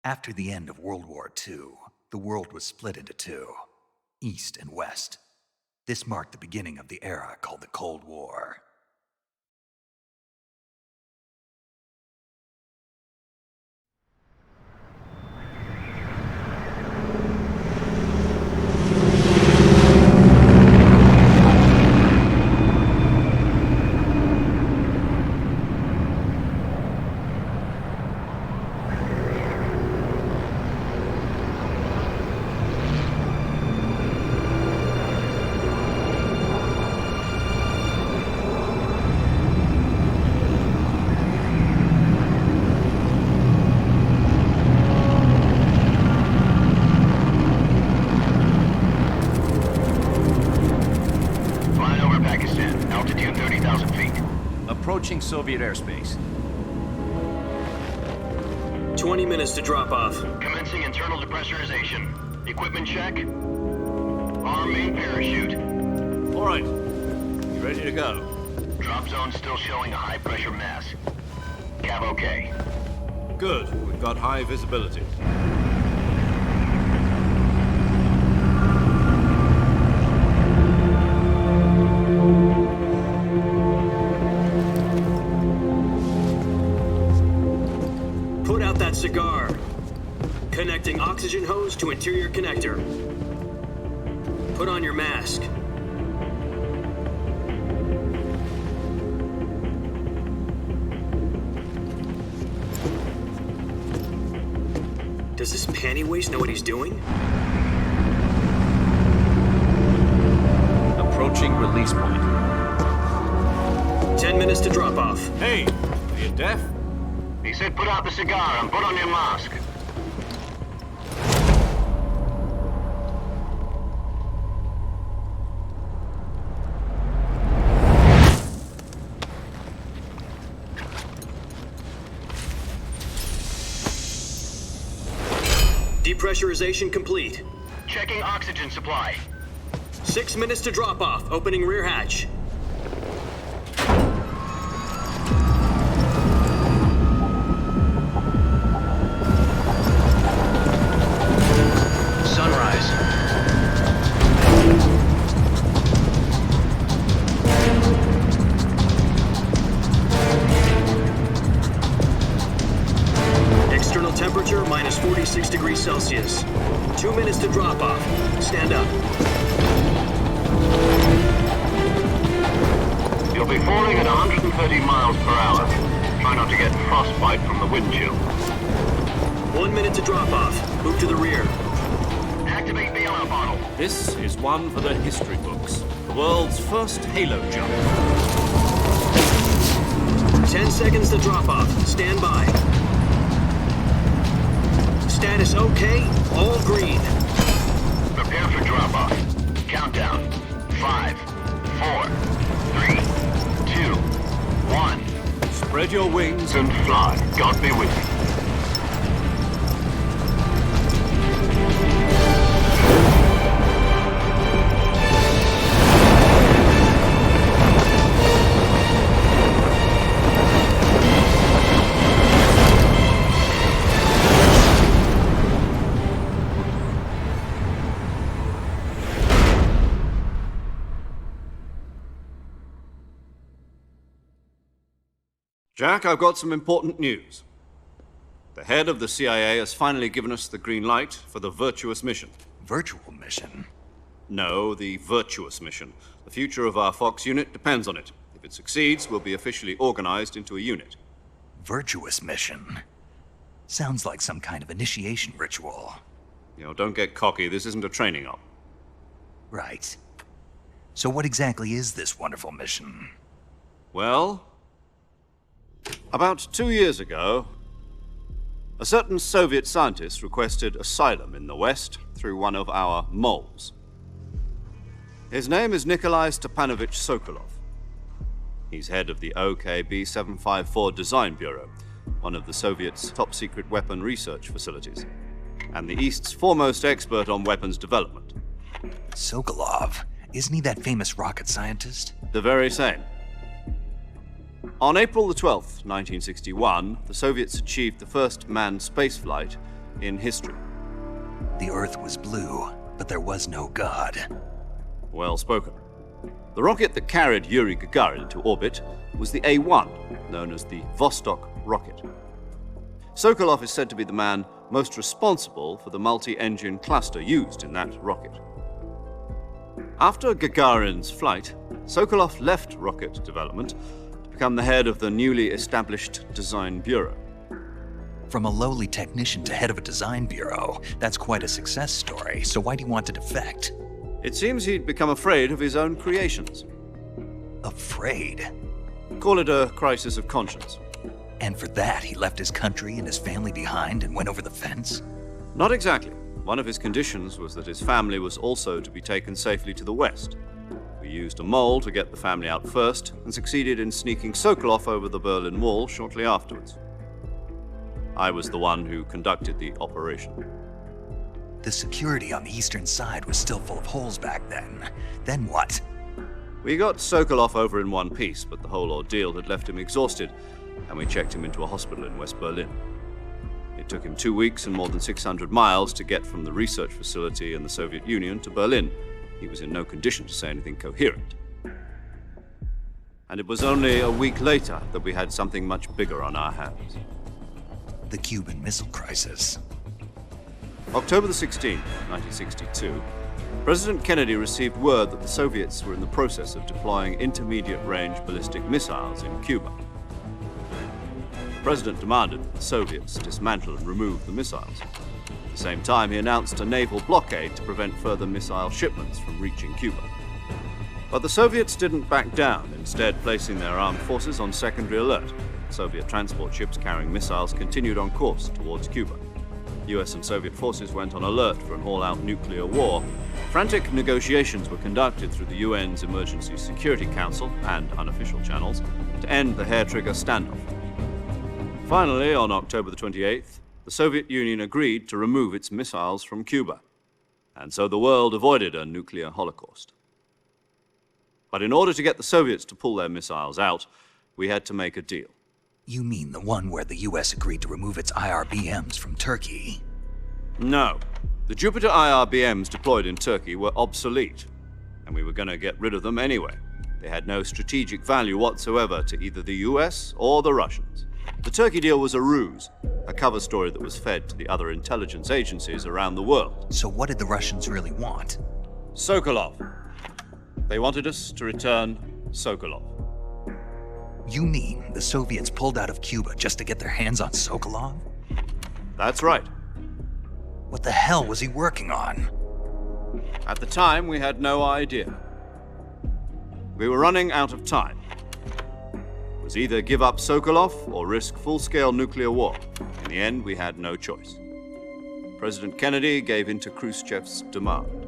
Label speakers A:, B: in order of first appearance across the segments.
A: After the end of World War II, the world was split into two, East and West. This marked the beginning of the era called the Cold War.
B: Approaching Soviet airspace.
C: 20 minutes to drop off.
D: Commencing internal depressurization. Equipment check. Arm main parachute.
B: All right. You ready to go?
D: Drop zone still showing a high pressure mass. Cav okay.
B: Good. We've got high visibility.
C: Put out that cigar. Connecting oxygen hose to interior connector. Put on your mask. Does this panty waste know what he's doing?
B: Approaching release point.
C: 10 minutes to drop off.
B: Hey, are you deaf?
D: He said put out the cigar and put on your mask.
C: Depressurization complete.
D: Checking oxygen supply.
C: 6 minutes to drop off. Opening rear hatch.
D: Sunrise.
C: External temperature minus 46 degrees Celsius. 2 minutes to drop off. Stand up.
D: You'll be falling at 130 miles per hour. Try not to get frostbite from the wind chill.
C: 1 minute to drop off. Move to the rear.
D: Activate the oil bottle.
B: This is one for the history books. The world's first halo jump.
C: 10 seconds to drop off. Stand by. Status okay. All green.
D: Prepare for drop-off. Countdown. 5, 4, 3, 2, 1.
B: Spread your wings
D: And fly. God be with you.
B: Jack, I've got some important news. The head of the CIA has finally given us the green light for the virtuous mission.
A: Virtual mission?
B: No, the virtuous mission. The future of our Fox unit depends on it. If it succeeds, we'll be officially organized into a unit.
A: Virtuous mission? Sounds like some kind of initiation ritual.
B: Don't get cocky. This isn't a training op.
A: Right. So what exactly is this wonderful mission?
B: Well, about 2 years ago, a certain Soviet scientist requested asylum in the West through one of our moles. His name is Nikolai Stepanovich Sokolov. He's head of the OKB-754 Design Bureau, one of the Soviets' top-secret weapon research facilities, and the East's foremost expert on weapons development.
A: Sokolov? Isn't he that famous rocket scientist?
B: The very same. On April the 12th, 1961, the Soviets achieved the first manned spaceflight in history.
A: The Earth was blue, but there was no God.
B: Well spoken. The rocket that carried Yuri Gagarin into orbit was the A-1, known as the Vostok rocket. Sokolov is said to be the man most responsible for the multi-engine cluster used in that rocket. After Gagarin's flight, Sokolov left rocket development to become the head of the newly established Design Bureau.
A: From a lowly technician to head of a design bureau, that's quite a success story, so why do you want to defect?
B: It seems he'd become afraid of his own creations.
A: Afraid?
B: Call it a crisis of conscience.
A: And for that, he left his country and his family behind and went over the fence?
B: Not exactly. One of his conditions was that his family was also to be taken safely to the west. We used a mole to get the family out first and succeeded in sneaking Sokolov over the Berlin Wall shortly afterwards. I was the one who conducted the operation.
A: The security on the eastern side was still full of holes back then. Then what?
B: We got Sokolov over in one piece, but the whole ordeal had left him exhausted, and we checked him into a hospital in West Berlin. It took him 2 weeks and more than 600 miles to get from the research facility in the Soviet Union to Berlin. He was in no condition to say anything coherent. And it was only a week later that we had something much bigger on our hands.
A: The Cuban Missile Crisis.
B: October the 16th, 1962, President Kennedy received word that the Soviets were in the process of deploying intermediate-range ballistic missiles in Cuba. The President demanded that the Soviets dismantle and remove the missiles. At the same time, he announced a naval blockade to prevent further missile shipments from reaching Cuba. But the Soviets didn't back down, instead placing their armed forces on secondary alert. Soviet transport ships carrying missiles continued on course towards Cuba. US and Soviet forces went on alert for an all-out nuclear war. Frantic negotiations were conducted through the UN's Emergency Security Council and unofficial channels to end the hair-trigger standoff. Finally, on October the 28th, the Soviet Union agreed to remove its missiles from Cuba, and so the world avoided a nuclear holocaust. But in order to get the Soviets to pull their missiles out, we had to make a deal.
A: You mean the one where the US agreed to remove its IRBMs from Turkey?
B: No. The Jupiter IRBMs deployed in Turkey were obsolete, and we were going to get rid of them anyway. They had no strategic value whatsoever to either the US or the Russians. The Turkey deal was a ruse, a cover story that was fed to the other intelligence agencies around the world.
A: So what did the Russians really want?
B: Sokolov. They wanted us to return Sokolov.
A: You mean the Soviets pulled out of Cuba just to get their hands on Sokolov?
B: That's right.
A: What the hell was he working on?
B: At the time, we had no idea. We were running out of time. It was either give up Sokolov or risk full-scale nuclear war. In the end, we had no choice. President Kennedy gave in to Khrushchev's demand.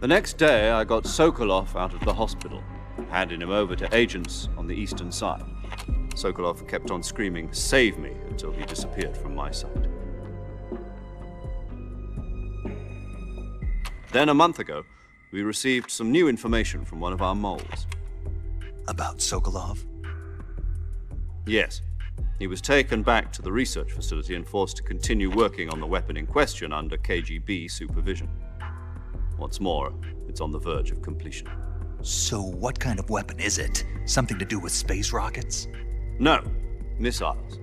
B: The next day, I got Sokolov out of the hospital, handing him over to agents on the eastern side. Sokolov kept on screaming, "Save me," until he disappeared from my sight. Then, a month ago, we received some new information from one of our moles.
A: About Sokolov?
B: Yes. He was taken back to the research facility and forced to continue working on the weapon in question under KGB supervision. What's more, it's on the verge of completion.
A: So what kind of weapon is it? Something to do with space rockets?
B: No, missiles.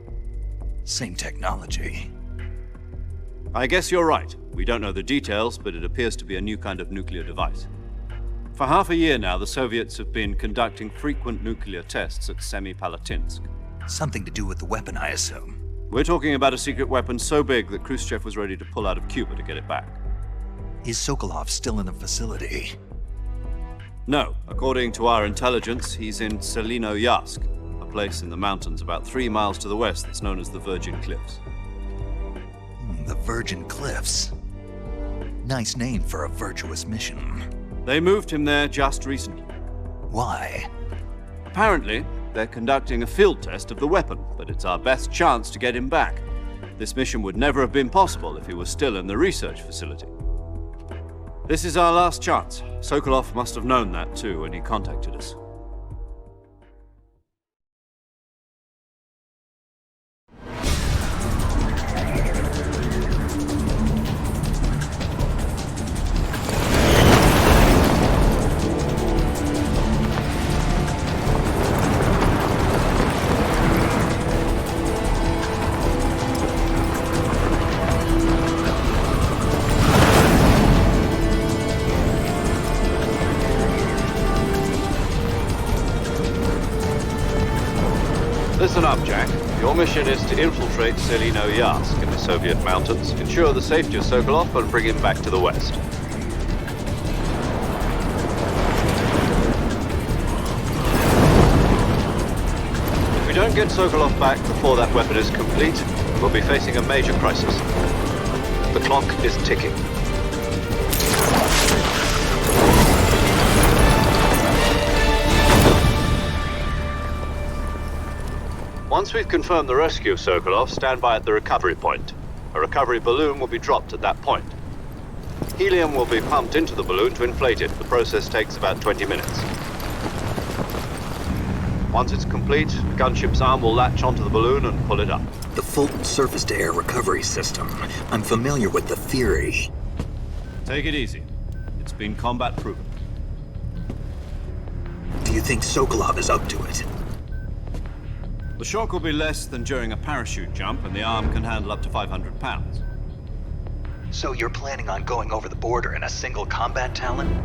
A: Same technology.
B: I guess you're right. We don't know the details, but it appears to be a new kind of nuclear device. For half a year now, the Soviets have been conducting frequent nuclear tests at Semipalatinsk.
A: Something to do with the weapon, I assume.
B: We're talking about a secret weapon so big that Khrushchev was ready to pull out of Cuba to get it back.
A: Is Sokolov still in the facility?
B: No. According to our intelligence, he's in Selinoyarsk, a place in the mountains about 3 miles to the west that's known as the Virgin Cliffs.
A: The Virgin Cliffs. Nice name for a virtuous mission.
B: They moved him there just recently.
A: Why?
B: Apparently, they're conducting a field test of the weapon, but it's our best chance to get him back. This mission would never have been possible if he was still in the research facility. This is our last chance. Sokolov must have known that too when he contacted us. Listen up, Jack. Your mission is to infiltrate Selino-Yarsk in the Soviet mountains, ensure the safety of Sokolov, and bring him back to the west. If we don't get Sokolov back before that weapon is complete, we'll be facing a major crisis. The clock is ticking. Once we've confirmed the rescue of Sokolov, stand by at the recovery point. A recovery balloon will be dropped at that point. Helium will be pumped into the balloon to inflate it. The process takes about 20 minutes. Once it's complete, the gunship's arm will latch onto the balloon and pull it up.
E: The Fulton surface-to-air recovery system. I'm familiar with the theory.
B: Take it easy. It's been combat-proven.
E: Do you think Sokolov is up to it?
B: The shock will be less than during a parachute jump, and the arm can handle up to 500 pounds.
A: So you're planning on going over the border in a single combat Talon?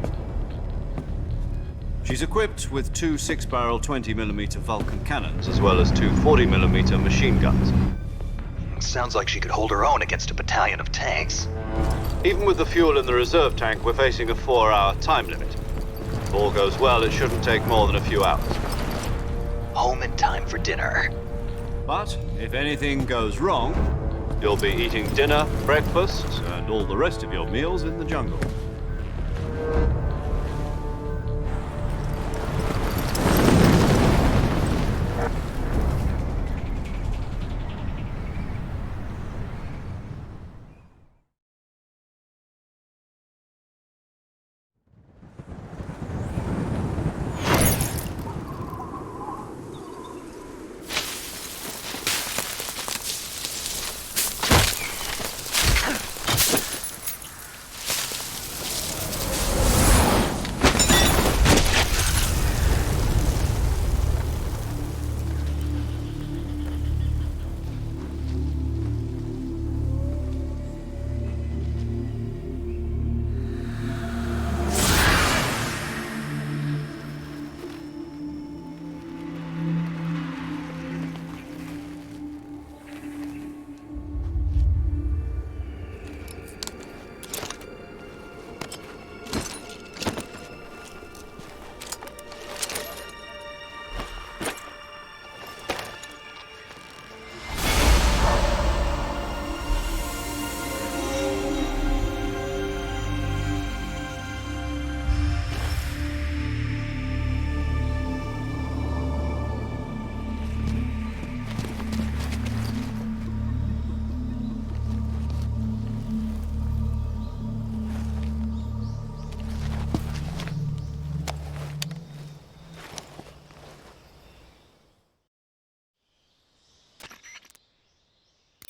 B: She's equipped with two 6-barrel 20mm Vulcan cannons, as well as two 40mm machine guns.
A: Sounds like she could hold her own against a battalion of tanks.
B: Even with the fuel in the reserve tank, we're facing a 4-hour time limit. If all goes well, it shouldn't take more than a few hours.
A: Home in time for dinner.
B: But if anything goes wrong, you'll be eating dinner, breakfast, and all the rest of your meals in the jungle.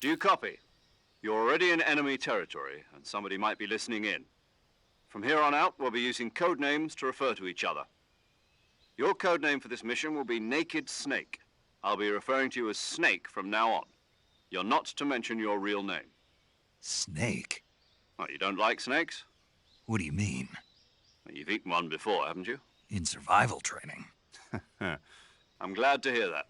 B: Do you copy? You're already in enemy territory, and somebody might be listening in. From here on out, we'll be using code names to refer to each other. Your code name for this mission will be Naked Snake. I'll be referring to you as Snake from now on. You're not to mention your real name.
A: Snake?
B: Oh, you don't like snakes?
A: What do you mean?
B: Well, you've eaten one before, haven't you?
A: In survival training.
B: I'm glad to hear that.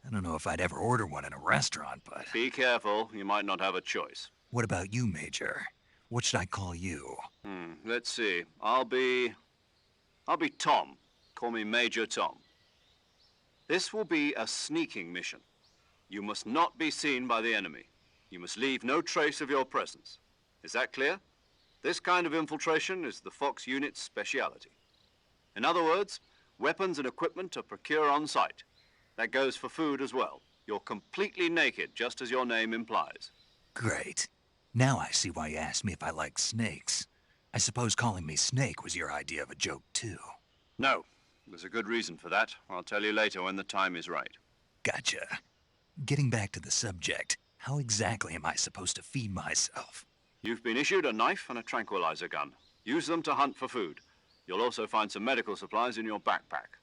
A: I don't know if I'd ever order one in a restaurant, but...
B: Be careful, you might not have a choice.
A: What about you, Major? What should I call you?
B: Let's see. I'll be Tom. Call me Major Tom. This will be a sneaking mission. You must not be seen by the enemy. You must leave no trace of your presence. Is that clear? This kind of infiltration is the Fox unit's speciality. In other words, weapons and equipment are procured on site. That goes for food as well. You're completely naked, just as your name implies.
A: Great. Now I see why you asked me if I like snakes. I suppose calling me Snake was your idea of a joke, too.
B: No. There's a good reason for that. I'll tell you later when the time is right.
A: Gotcha. Getting back to the subject, how exactly am I supposed to feed myself?
B: You've been issued a knife and a tranquilizer gun. Use them to hunt for food. You'll also find some medical supplies in your backpack.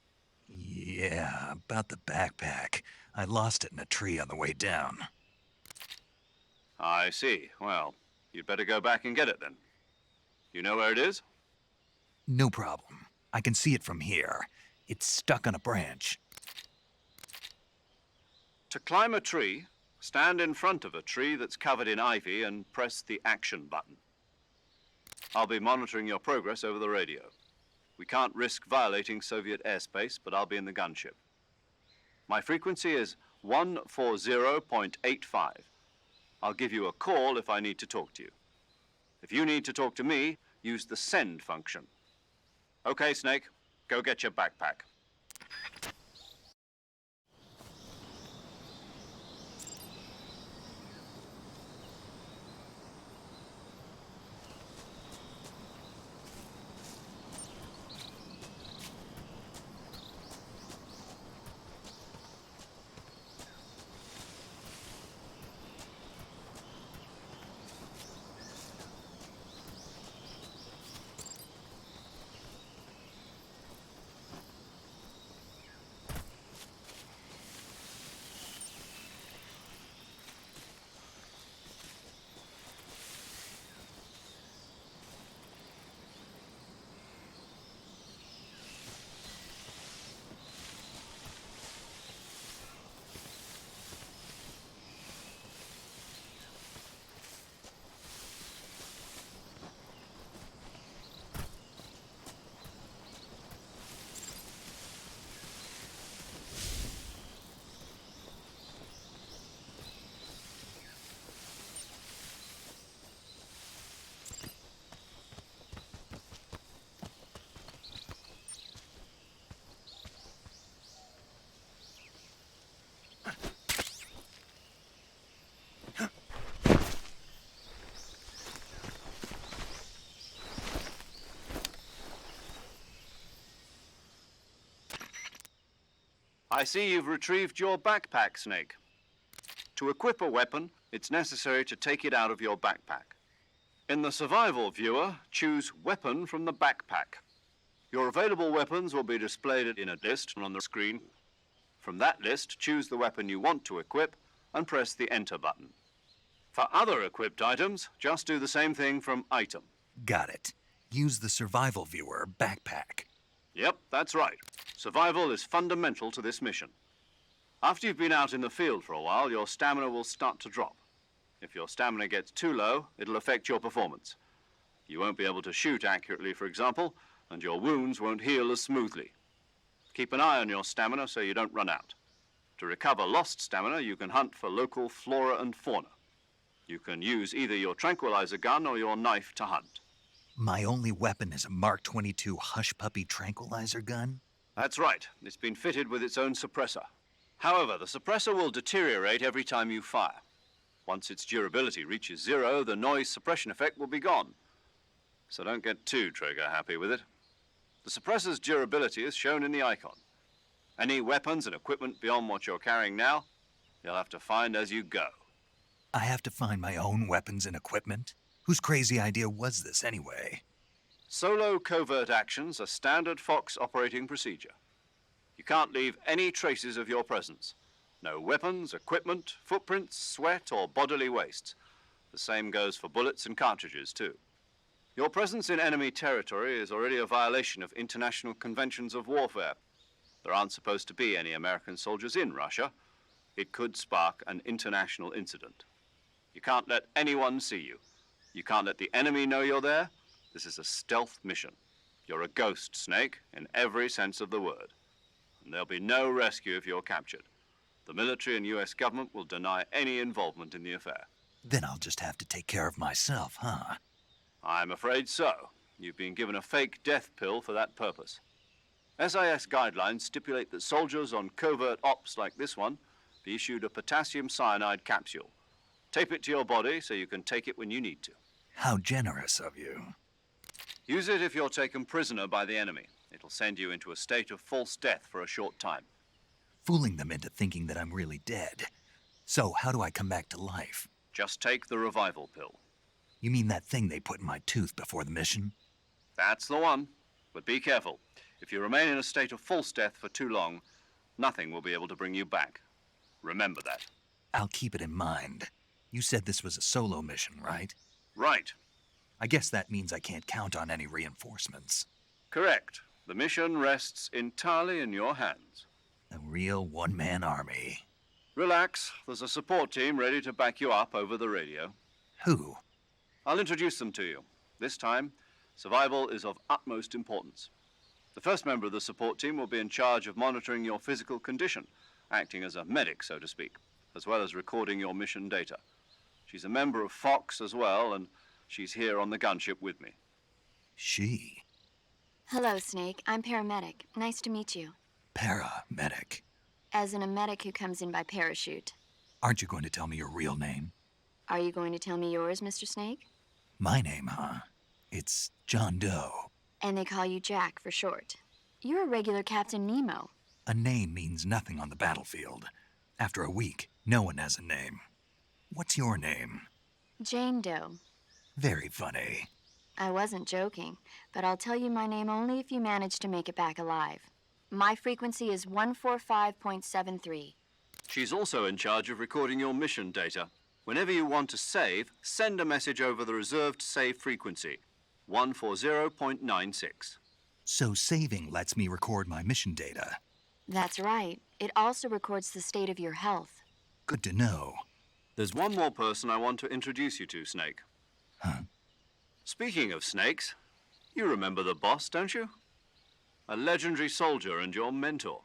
A: Yeah, about the backpack. I lost it in a tree on the way down.
B: I see. Well, you'd better go back and get it then. You know where it is?
A: No problem. I can see it from here. It's stuck on a branch.
B: To climb a tree, stand in front of a tree that's covered in ivy and press the action button. I'll be monitoring your progress over the radio. We can't risk violating Soviet airspace, but I'll be in the gunship. My frequency is 140.85. I'll give you a call if I need to talk to you. If you need to talk to me, use the send function. Okay, Snake, go get your backpack. I see you've retrieved your backpack, Snake. To equip a weapon, it's necessary to take it out of your backpack. In the survival viewer, choose Weapon from the backpack. Your available weapons will be displayed in a list on the screen. From that list, choose the weapon you want to equip and press the Enter button. For other equipped items, just do the same thing from Item.
A: Got it. Use the survival viewer backpack.
B: Yep, that's right. Survival is fundamental to this mission. After you've been out in the field for a while, your stamina will start to drop. If your stamina gets too low, it'll affect your performance. You won't be able to shoot accurately, for example, and your wounds won't heal as smoothly. Keep an eye on your stamina so you don't run out. To recover lost stamina, you can hunt for local flora and fauna. You can use either your tranquilizer gun or your knife to hunt.
A: My only weapon is a Mark 22 Hush Puppy tranquilizer gun?
B: That's right. It's been fitted with its own suppressor. However, the suppressor will deteriorate every time you fire. Once its durability reaches 0, the noise suppression effect will be gone. So don't get too trigger happy with it. The suppressor's durability is shown in the icon. Any weapons and equipment beyond what you're carrying now, you'll have to find as you go.
A: I have to find my own weapons and equipment? Whose crazy idea was this anyway?
B: Solo covert actions are standard Fox operating procedure. You can't leave any traces of your presence. No weapons, equipment, footprints, sweat, or bodily wastes. The same goes for bullets and cartridges, too. Your presence in enemy territory is already a violation of international conventions of warfare. There aren't supposed to be any American soldiers in Russia. It could spark an international incident. You can't let anyone see you. You can't let the enemy know you're there. This is a stealth mission. You're a ghost, Snake, in every sense of the word. And there'll be no rescue if you're captured. The military and US government will deny any involvement in the affair.
A: Then I'll just have to take care of myself, huh?
B: I'm afraid so. You've been given a fake death pill for that purpose. SIS guidelines stipulate that soldiers on covert ops like this one be issued a potassium cyanide capsule. Tape it to your body so you can take it when you need to.
A: How generous of you.
B: Use it if you're taken prisoner by the enemy. It'll send you into a state of false death for a short time.
A: Fooling them into thinking that I'm really dead. So how do I come back to life?
B: Just take the revival pill.
A: You mean that thing they put in my tooth before the mission?
B: That's the one. But be careful. If you remain in a state of false death for too long, nothing will be able to bring you back. Remember that.
A: I'll keep it in mind. You said this was a solo mission, right?
B: Right.
A: I guess that means I can't count on any reinforcements.
B: Correct. The mission rests entirely in your hands.
A: A real one-man army.
B: Relax. There's a support team ready to back you up over the radio.
A: Who?
B: I'll introduce them to you. This time, survival is of utmost importance. The first member of the support team will be in charge of monitoring your physical condition, acting as a medic, so to speak, as well as recording your mission data. She's a member of Fox as well, and she's here on the gunship with me.
A: She.
F: Hello, Snake. I'm paramedic. Nice to meet you.
A: Paramedic.
F: As in a medic who comes in by parachute.
A: Aren't you going to tell me your real name?
F: Are you going to tell me yours, Mr. Snake?
A: My name, huh? It's John Doe.
F: And they call you Jack for short. You're a regular Captain Nemo.
A: A name means nothing on the battlefield. After a week, no one has a name. What's your name?
F: Jane Doe.
A: Very funny.
F: I wasn't joking, but I'll tell you my name only if you manage to make it back alive. My frequency is 145.73.
B: She's also in charge of recording your mission data. Whenever you want to save, send a message over the reserved save frequency, 140.96.
A: So saving lets me record my mission data.
F: That's right. It also records the state of your health.
A: Good to know.
B: There's one more person I want to introduce you to, Snake.
A: Huh?
B: Speaking of snakes, you remember the boss, don't you? A legendary soldier and your mentor.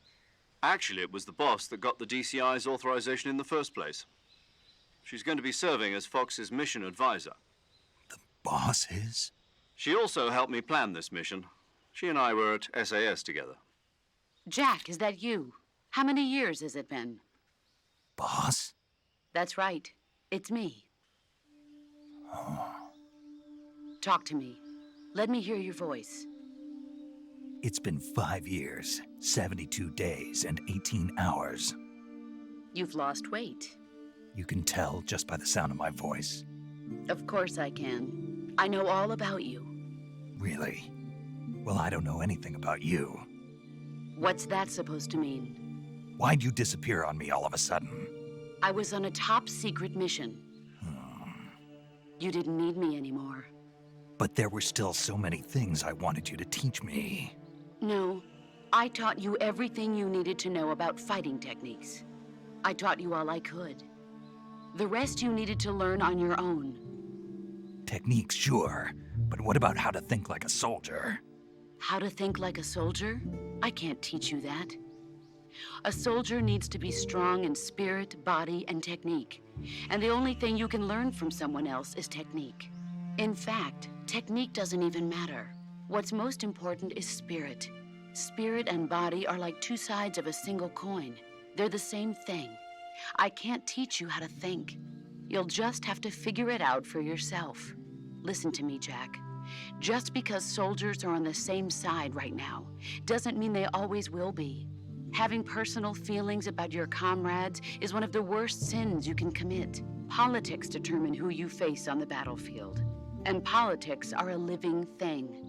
B: Actually, it was the boss that got the DCI's authorization in the first place. She's going to be serving as Fox's mission advisor.
A: The boss is?
B: She also helped me plan this mission. She and I were at SAS together.
G: Jack, is that you? How many years has it been?
A: Boss?
G: That's right. It's me. Talk to me. Let me hear your voice.
A: It's been 5 years, 72 days, and 18 hours.
G: You've lost weight.
A: You can tell just by the sound of my voice.
G: Of course I can. I know all about you.
A: Really? Well, I don't know anything about you.
G: What's that supposed to mean?
A: Why'd you disappear on me all of a sudden?
G: I was on a top-secret mission. You didn't need me anymore.
A: But there were still so many things I wanted you to teach me.
G: No, I taught you everything you needed to know about fighting techniques. I taught you all I could. The rest you needed to learn on your own.
A: Techniques, sure. But what about how to think like a soldier?
G: How to think like a soldier? I can't teach you that. A soldier needs to be strong in spirit, body, and technique. And the only thing you can learn from someone else is technique. In fact, technique doesn't even matter. What's most important is spirit. Spirit and body are like two sides of a single coin. They're the same thing. I can't teach you how to think. You'll just have to figure it out for yourself. Listen to me, Jack. Just because soldiers are on the same side right now doesn't mean they always will be. Having personal feelings about your comrades is one of the worst sins you can commit. Politics determine who you face on the battlefield. And politics are a living thing.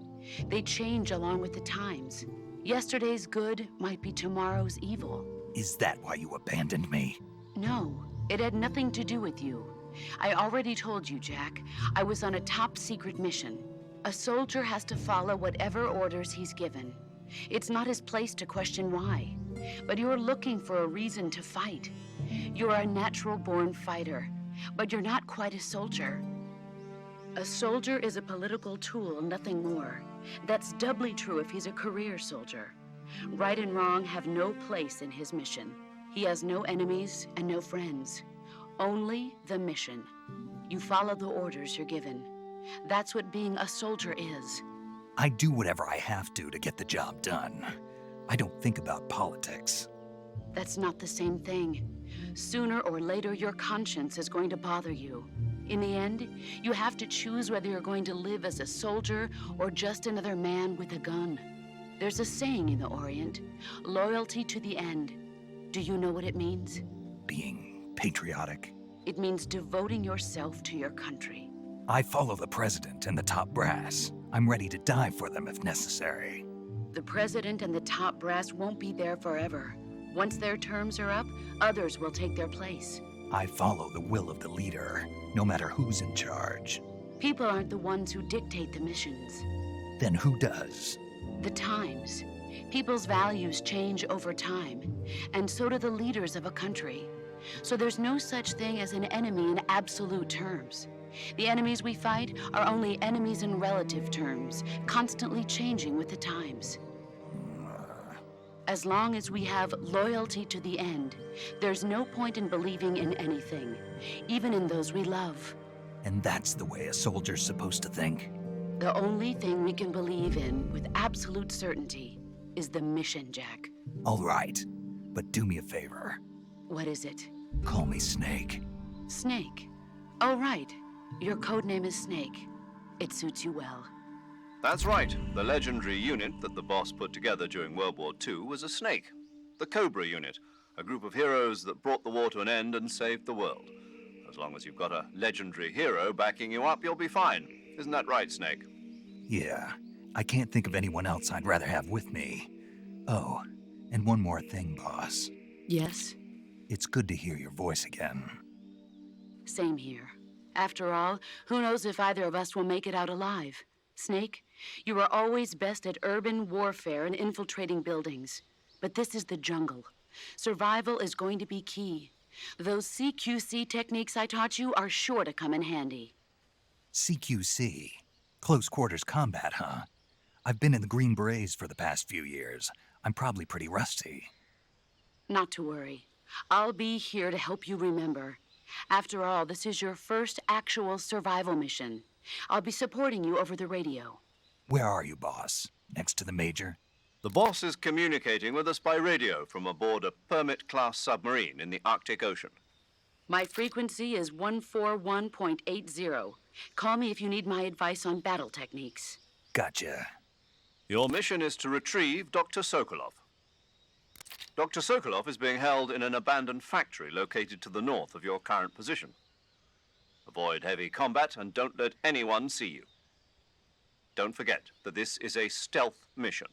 G: They change along with the times. Yesterday's good might be tomorrow's evil.
A: Is that why you abandoned me?
G: No, it had nothing to do with you. I already told you, Jack. I was on a top-secret mission. A soldier has to follow whatever orders he's given. It's not his place to question why. But you're looking for a reason to fight. You're a natural-born fighter, but you're not quite a soldier. A soldier is a political tool, nothing more. That's doubly true if he's a career soldier. Right and wrong have no place in his mission. He has no enemies and no friends. Only the mission. You follow the orders you're given. That's what being a soldier is.
A: I do whatever I have to get the job done. I don't think about politics.
G: That's not the same thing. Sooner or later, your conscience is going to bother you. In the end, you have to choose whether you're going to live as a soldier or just another man with a gun. There's a saying in the Orient, loyalty to the end. Do you know what it means?
A: Being patriotic.
G: It means devoting yourself to your country.
A: I follow the president and the top brass. I'm ready to die for them if necessary.
G: The president and the top brass won't be there forever. Once their terms are up, others will take their place.
A: I follow the will of the leader, no matter who's in charge.
G: People aren't the ones who dictate the missions.
A: Then who does?
G: The times. People's values change over time, and so do the leaders of a country. So there's no such thing as an enemy in absolute terms. The enemies we fight are only enemies in relative terms, constantly changing with the times. As long as we have loyalty to the end, there's no point in believing in anything, even in those we love.
A: And that's the way a soldier's supposed to think?
G: The only thing we can believe in with absolute certainty is the mission, Jack.
A: All right, but do me a favor.
G: What is it?
A: Call me Snake.
G: Snake. Oh, right. Your code name is Snake. It suits you well.
B: That's right. The legendary unit that the boss put together during World War II was a snake. The Cobra unit, a group of heroes that brought the war to an end and saved the world. As long as you've got a legendary hero backing you up, you'll be fine. Isn't that right, Snake?
A: Yeah, I can't think of anyone else I'd rather have with me. Oh, and one more thing, boss.
G: Yes?
A: It's good to hear your voice again.
G: Same here. After all, who knows if either of us will make it out alive? Snake, you are always best at urban warfare and infiltrating buildings. But this is the jungle. Survival is going to be key. Those CQC techniques I taught you are sure to come in handy.
A: CQC? Close quarters combat, huh? I've been in the Green Berets for the past few years. I'm probably pretty rusty.
G: Not to worry. I'll be here to help you remember. After all, this is your first actual survival mission. I'll be supporting you over the radio.
A: Where are you, boss? Next to the Major?
B: The boss is communicating with us by radio from aboard a Permit-class submarine in the Arctic Ocean.
G: My frequency is 141.80. Call me if you need my advice on battle techniques.
A: Gotcha.
B: Your mission is to retrieve Dr. Sokolov. Dr. Sokolov is being held in an abandoned factory located to the north of your current position. Avoid heavy combat and don't let anyone see you. Don't forget that this is a stealth mission.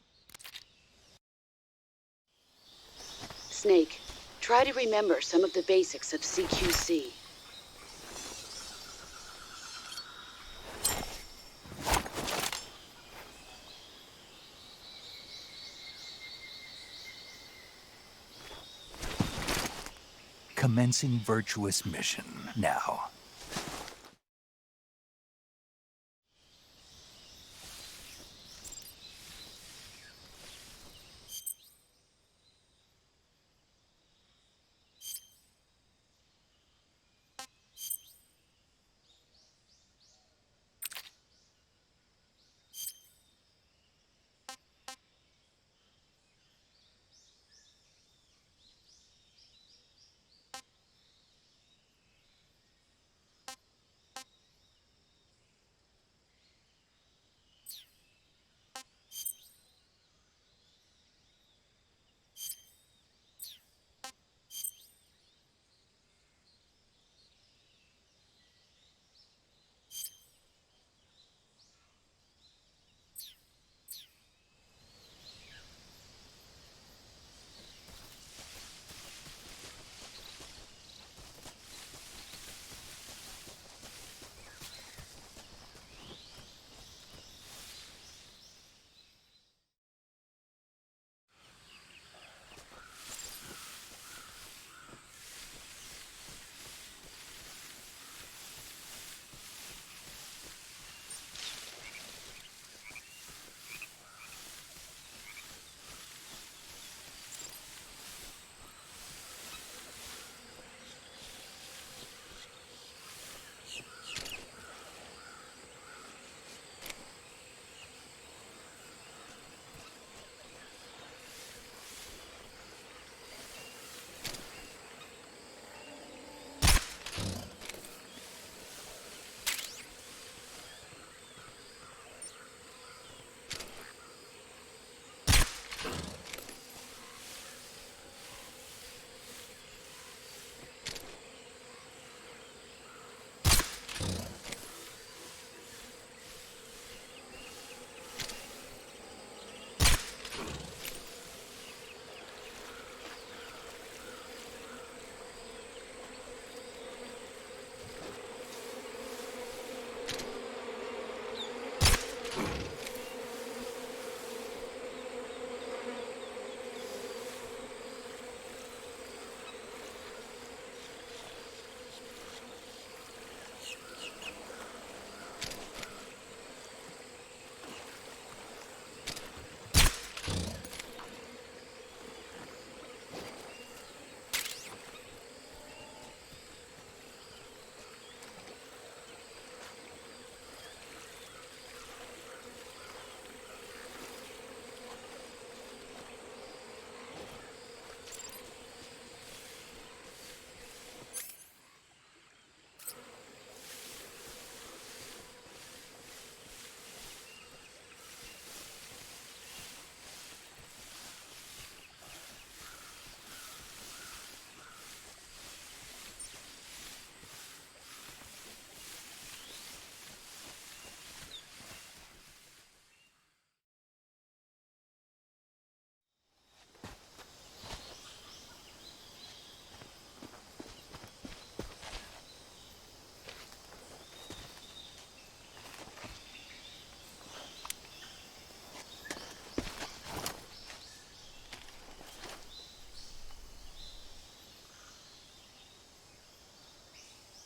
G: Snake, try to remember some of the basics of CQC.
A: Commencing virtuous mission now.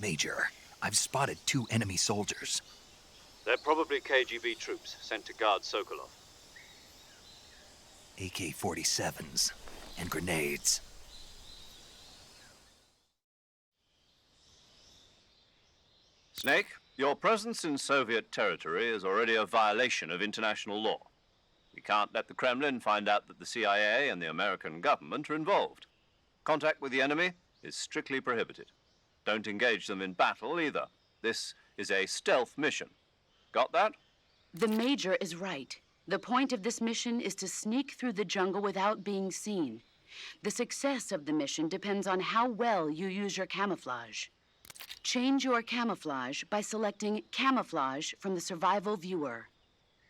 A: Major, I've spotted 2 enemy soldiers.
B: They're probably KGB troops sent to guard Sokolov.
A: AK-47s and grenades.
B: Snake, your presence in Soviet territory is already a violation of international law. We can't let the Kremlin find out that the CIA and the American government are involved. Contact with the enemy is strictly prohibited. Don't engage them in battle either. This is a stealth mission. Got that?
G: The Major is right. The point of this mission is to sneak through the jungle without being seen. The success of the mission depends on how well you use your camouflage. Change your camouflage by selecting Camouflage from the Survival Viewer.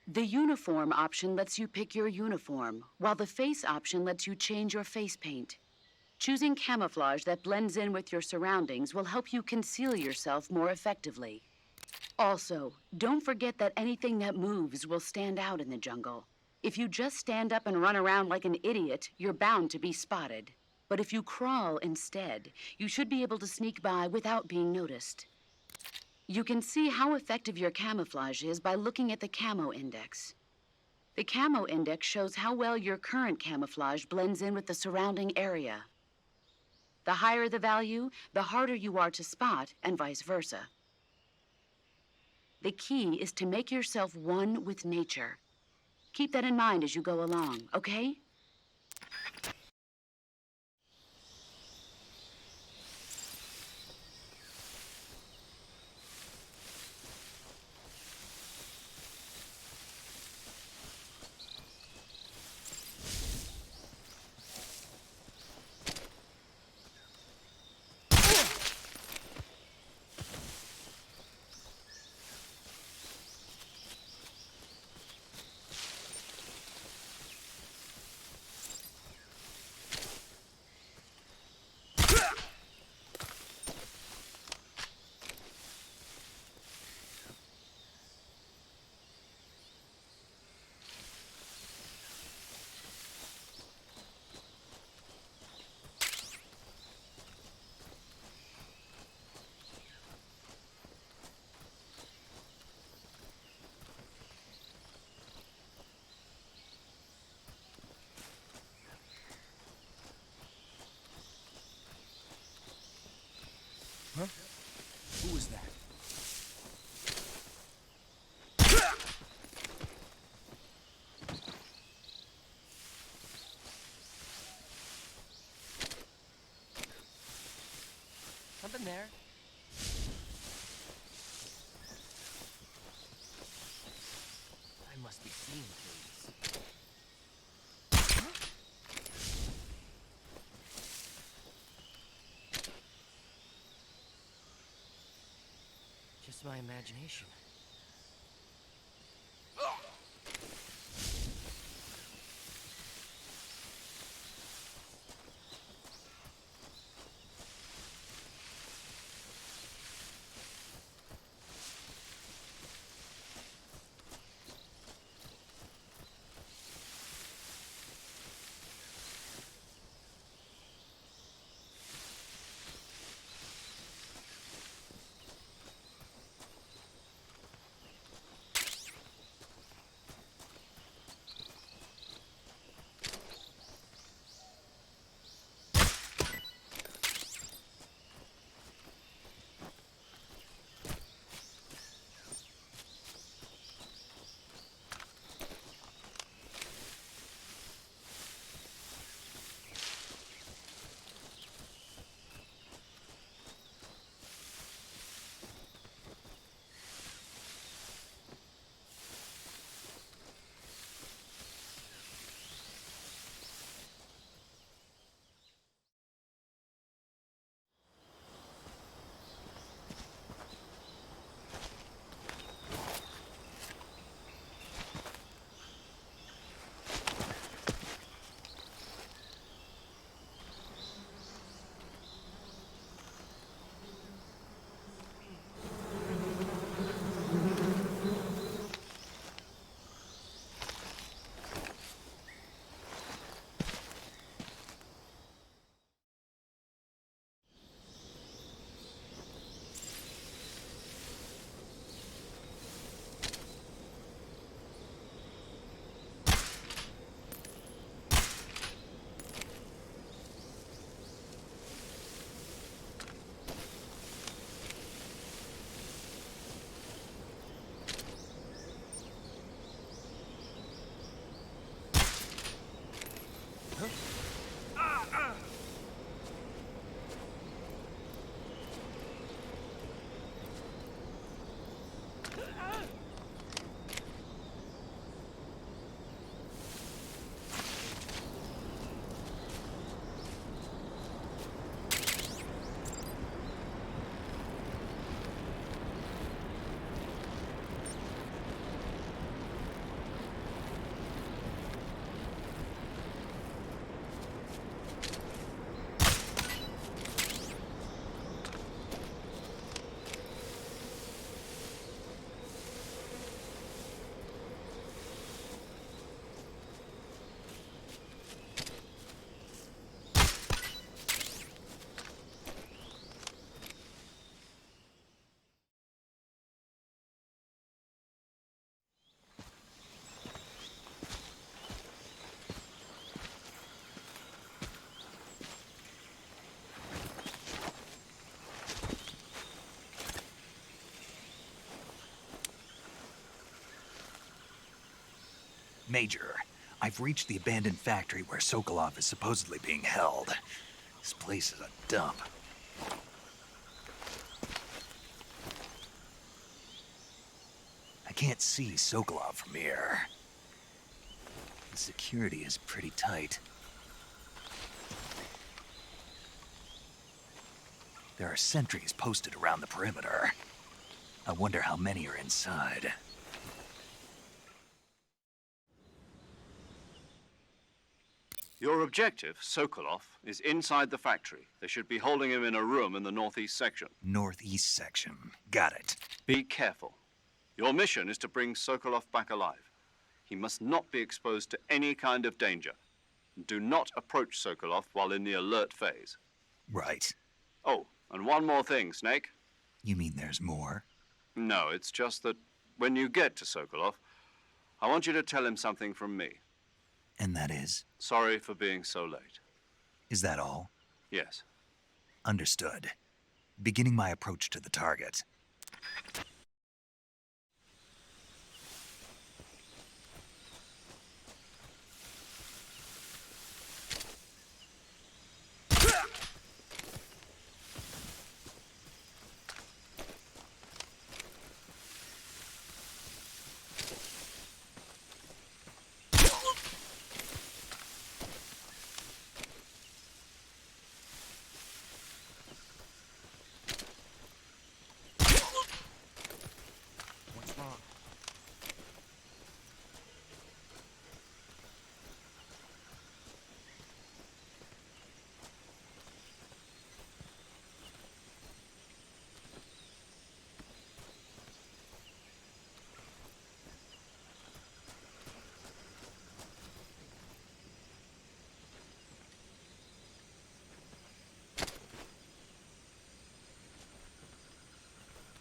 G: The Uniform option lets you pick your uniform, while the Face option lets you change your face paint. Choosing camouflage that blends in with your surroundings will help you conceal yourself more effectively. Also, don't forget that anything that moves will stand out in the jungle. If you just stand up and run around like an idiot, you're bound to be spotted. But if you crawl instead, you should be able to sneak by without being noticed. You can see how effective your camouflage is by looking at the Camo Index. The Camo Index shows how well your current camouflage blends in with the surrounding area. The higher the value, the harder you are to spot, and vice versa. The key is to make yourself one with nature. Keep that in mind as you go along, okay?
H: Huh? Who was that? Something there? I must be seeing things. Just my imagination.
A: Major, I've reached the abandoned factory where Sokolov is supposedly being held. This place is a dump. I can't see Sokolov from here. The security is pretty tight. There are sentries posted around the perimeter. I wonder how many are inside.
B: Your objective, Sokolov, is inside the factory. They should be holding him in a room in the northeast section.
A: Northeast section. Got it.
B: Be careful. Your mission is to bring Sokolov back alive. He must not be exposed to any kind of danger. Do not approach Sokolov while in the alert phase.
A: Right.
B: Oh, and one more thing, Snake.
A: You mean there's more?
B: No, it's just that when you get to Sokolov, I want you to tell him something from me.
A: And that is?
B: Sorry for being so late.
A: Is that all?
B: Yes.
A: Understood. Beginning my approach to the target.
H: What's wrong?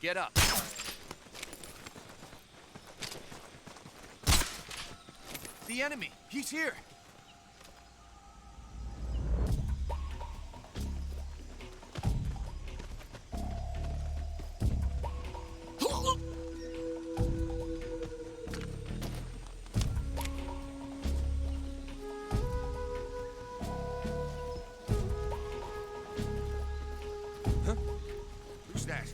H: Get up. The enemy! He's here! Huh? Who's that?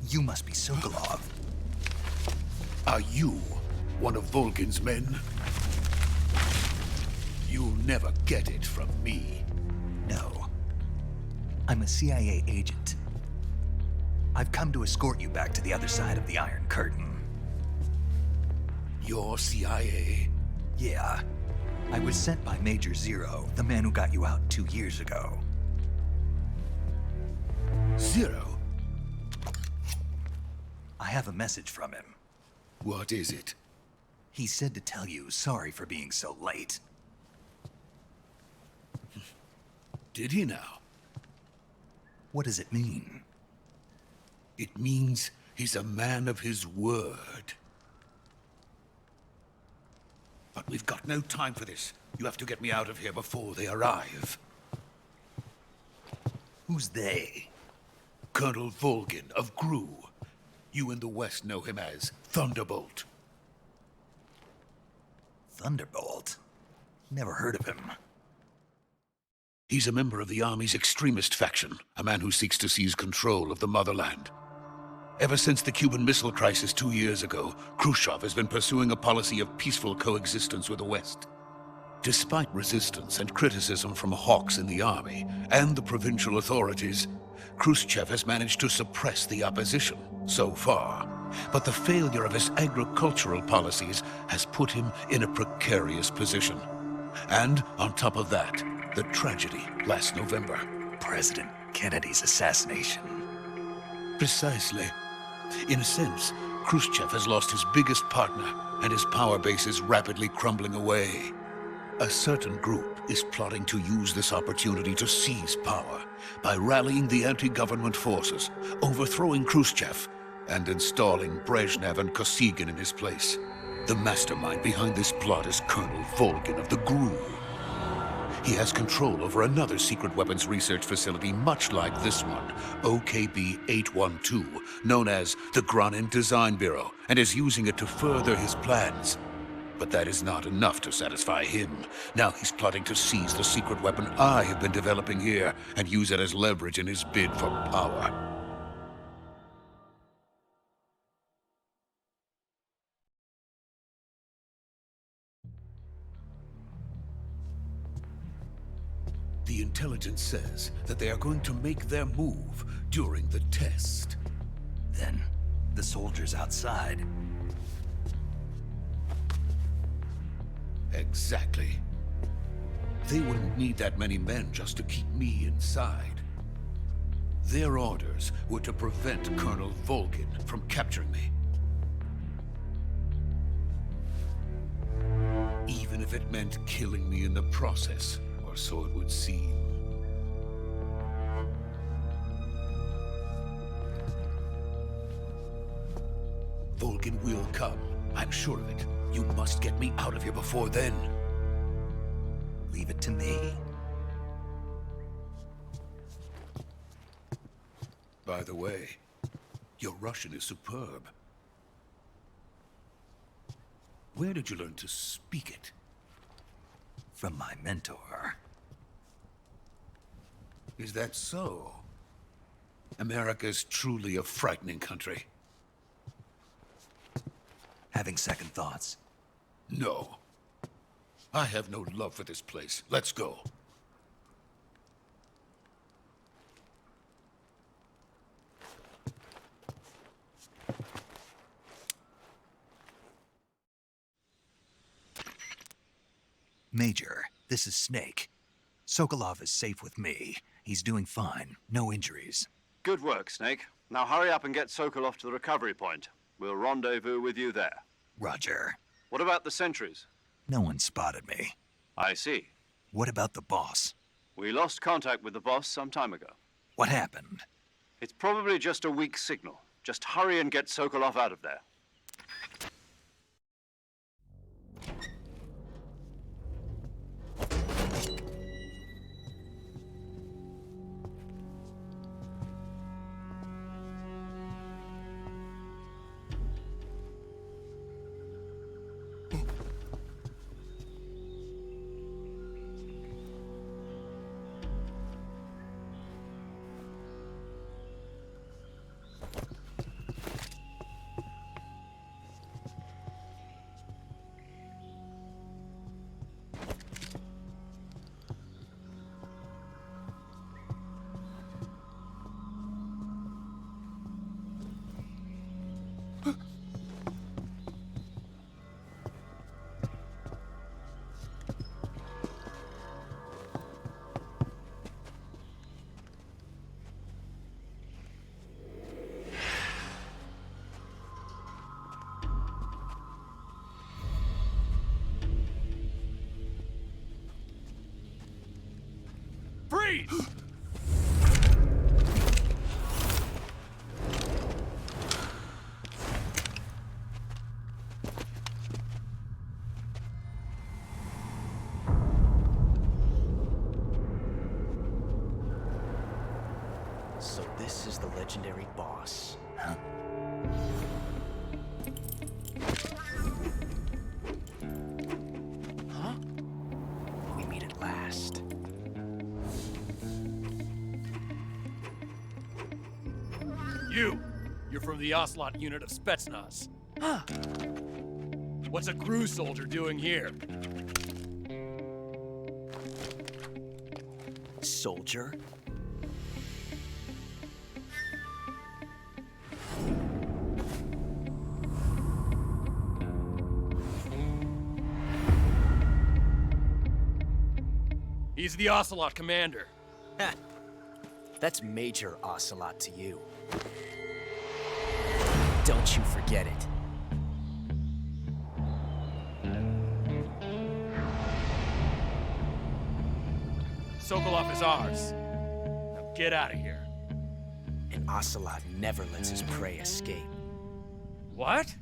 A: You must be Sokolov.
I: Are you one of Volgin's men? You'll never get it from me.
A: No. I'm a CIA agent. I've come to escort you back to the other side of the Iron Curtain.
I: You're CIA?
A: Yeah. I was sent by Major Zero, the man who got you out 2 years ago.
I: Zero?
A: I have a message from him.
I: What is it?
A: He said to tell you sorry for being so late.
I: Did he now?
A: What does it mean?
I: It means he's a man of his word. But we've got no time for this. You have to get me out of here before they arrive.
A: Who's they?
I: Colonel Volgin of GRU. You in the West know him as Thunderbolt.
A: Thunderbolt? Never heard of him.
I: He's a member of the Army's extremist faction, a man who seeks to seize control of the motherland. Ever since the Cuban Missile Crisis 2 years ago, Khrushchev has been pursuing a policy of peaceful coexistence with the West. Despite resistance and criticism from hawks in the army and the provincial authorities, Khrushchev has managed to suppress the opposition so far. But the failure of his agricultural policies has put him in a precarious position. And on top of that, the tragedy last November.
A: President Kennedy's assassination.
I: Precisely. In a sense, Khrushchev has lost his biggest partner, and his power base is rapidly crumbling away. A certain group is plotting to use this opportunity to seize power by rallying the anti-government forces, overthrowing Khrushchev, and installing Brezhnev and Kosygin in his place. The mastermind behind this plot is Colonel Volgin of the GRU. He has control over another secret weapons research facility much like this one, OKB-812, known as the Granin Design Bureau, and is using it to further his plans. But that is not enough to satisfy him. Now he's plotting to seize the secret weapon I have been developing here and use it as leverage in his bid for power. The intelligence says that they are going to make their move during the test.
A: Then, the soldiers outside.
I: Exactly. They wouldn't need that many men just to keep me inside. Their orders were to prevent Colonel Volgin from capturing me. Even if it meant killing me in the process, or so it would seem. Volgin will come. I'm sure of it. You must get me out of here before then.
A: Leave it to me.
I: By the way, your Russian is superb. Where did you learn to speak it?
A: From my mentor.
I: Is that so? America's truly a frightening country.
A: Having second thoughts.
I: No. I have no love for this place. Let's go.
A: Major, this is Snake. Sokolov is safe with me. He's doing fine. No injuries.
B: Good work, Snake. Now hurry up and get Sokolov to the recovery point. We'll rendezvous with you there.
A: Roger.
B: What about the sentries?
A: No one spotted me.
B: I see.
A: What about the boss?
B: We lost contact with the boss some time ago.
A: What happened?
B: It's probably just a weak signal. Just hurry and get Sokolov out of there.
H: Freeze!
J: So this is the legendary boss.
E: Huh?
J: Huh? We meet at last.
K: You're from the Ocelot unit of Spetsnaz. Huh. What's a crew soldier doing here?
J: Soldier?
K: He's the Ocelot commander.
J: Ha! That's Major Ocelot to you. Don't you forget it.
K: Sokolov is ours. Now get out of here.
J: And Ocelot never lets his prey escape.
K: What?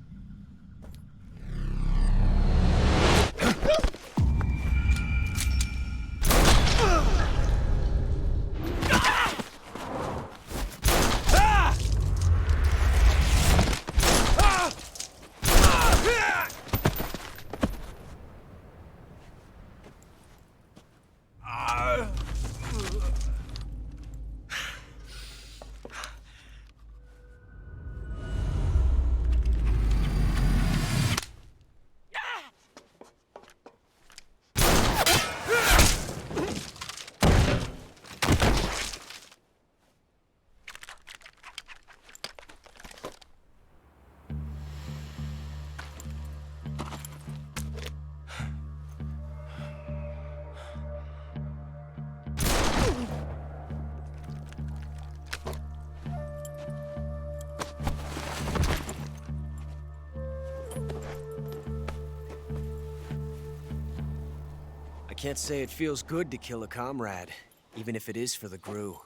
J: I can't say it feels good to kill a comrade, even if it is for the GRU.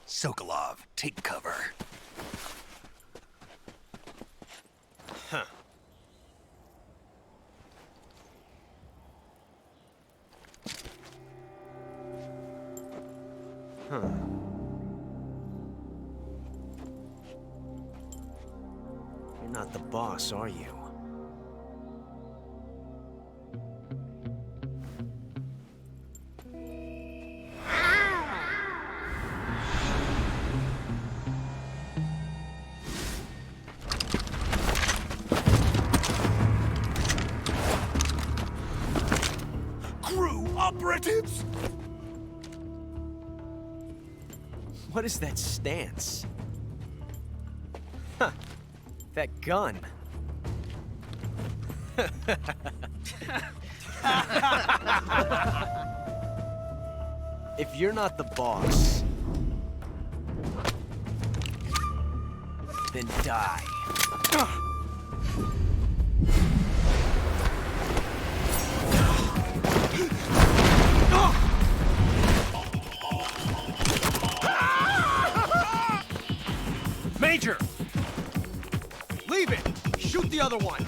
A: Sokolov, take cover.
J: Huh. Huh. You're not the boss, are you?
H: Operatives?
J: What is that stance? Huh. That gun. If you're not the boss, then die.
H: Major! Leave it! Shoot the other one!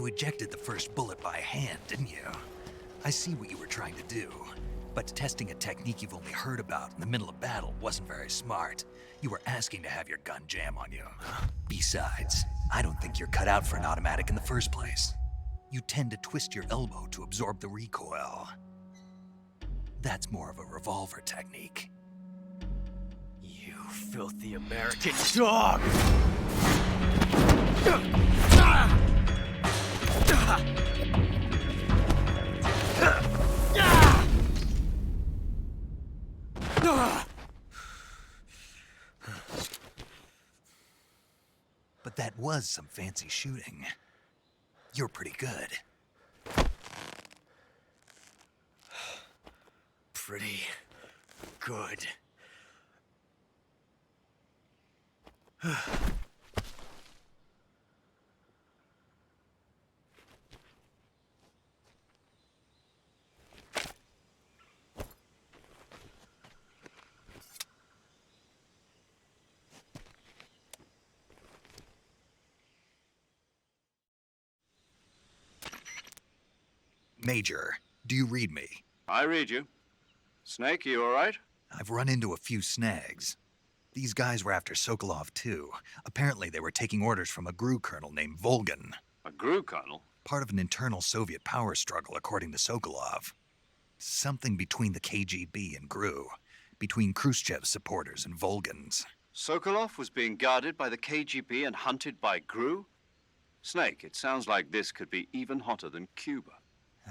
A: You ejected the first bullet by hand, didn't you? I see what you were trying to do. But testing a technique you've only heard about in the middle of battle wasn't very smart. You were asking to have your gun jam on you. Besides, I don't think you're cut out for an automatic in the first place. You tend to twist your elbow to absorb the recoil. That's more of a revolver technique.
J: You filthy American dog!
A: But that was some fancy shooting. You're pretty good.
J: Pretty good.
A: Major, do you read me?
B: I read you. Snake, you all right?
A: I've run into a few snags. These guys were after Sokolov too. Apparently they were taking orders from a GRU colonel named Volgan.
B: A GRU colonel?
A: Part of an internal Soviet power struggle, according to Sokolov. Something between the KGB and GRU. Between Khrushchev's supporters and Volgan's.
B: Sokolov was being guarded by the KGB and hunted by GRU? Snake, it sounds like this could be even hotter than Cuba.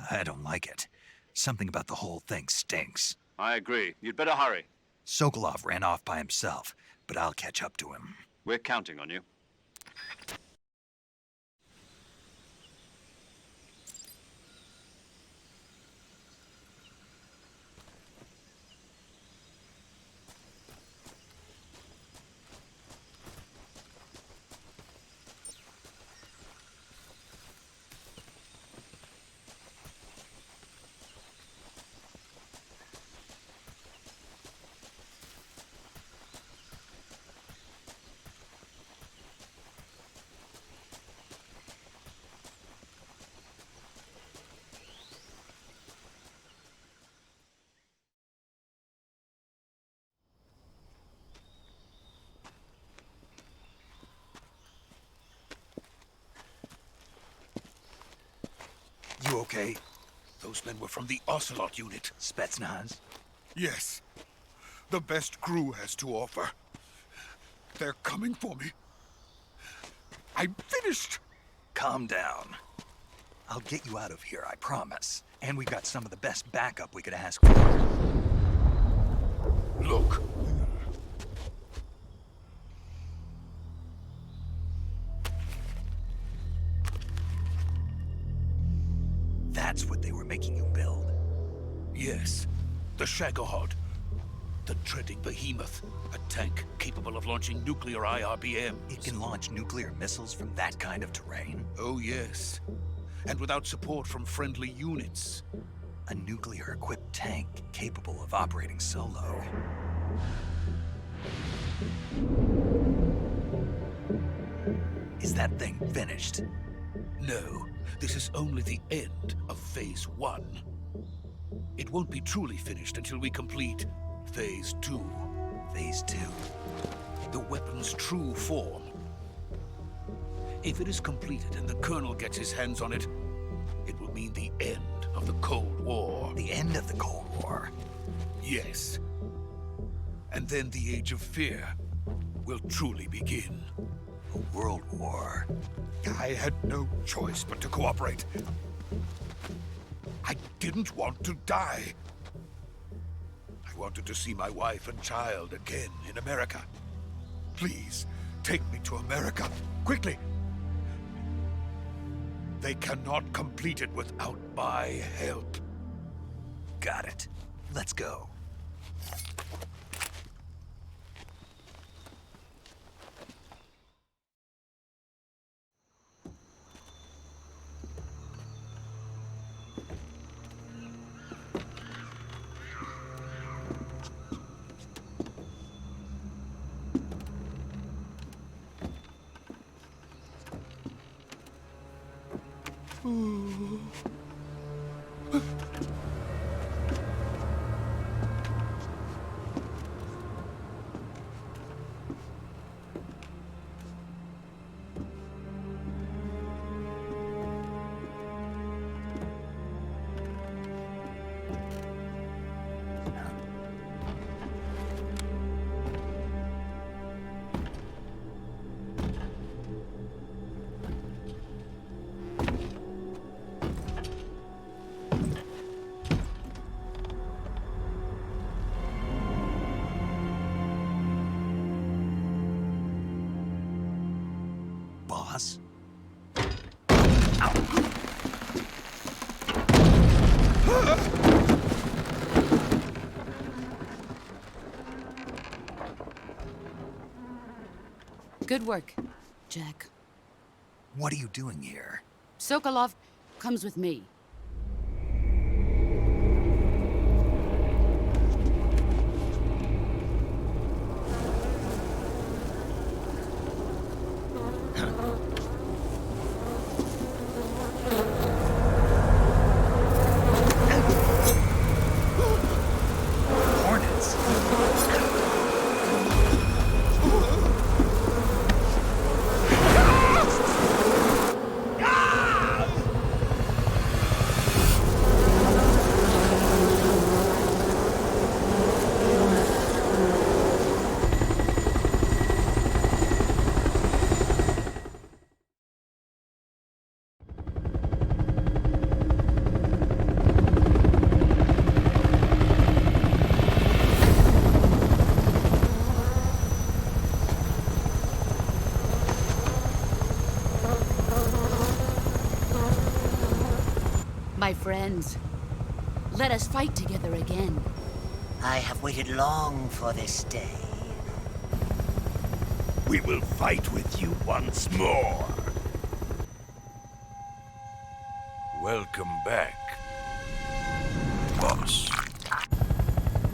A: I don't like it. Something about the whole thing stinks.
B: I agree. You'd better hurry.
A: Sokolov ran off by himself, but I'll catch up to him.
B: We're counting on you.
A: You okay?
I: Those men were from the Ocelot unit.
A: Spetsnaz?
I: Yes. The best GRU has to offer. They're coming for me. I'm finished.
A: Calm down. I'll get you out of here, I promise. And we've got some of the best backup we could ask for.
I: Look.
A: That's what they were making you build?
I: Yes. The Shagohod. The treading behemoth. A tank capable of launching nuclear IRBMs.
A: It can launch nuclear missiles from that kind of terrain?
I: Oh, yes. And without support from friendly units.
A: A nuclear-equipped tank capable of operating solo. Is that thing finished?
I: No. This is only the end of Phase 1. It won't be truly finished until we complete Phase 2.
A: Phase 2?
I: The weapon's true form. If it is completed and the Colonel gets his hands on it, it will mean the end of the Cold War.
A: The end of the Cold War?
I: Yes. And then the Age of Fear will truly begin.
A: A world war?
I: I had no choice but to cooperate. I didn't want to die. I wanted to see my wife and child again in America. Please, take me to America, quickly. They cannot complete it without my help.
A: Got it. Let's go. Boss?
G: Good work, Jack.
A: What are you doing here?
G: Sokolov comes with me.
A: Hornets?
G: My friends, let us fight together again.
L: I have waited long for this day.
I: We will fight with you once more. Welcome back, boss.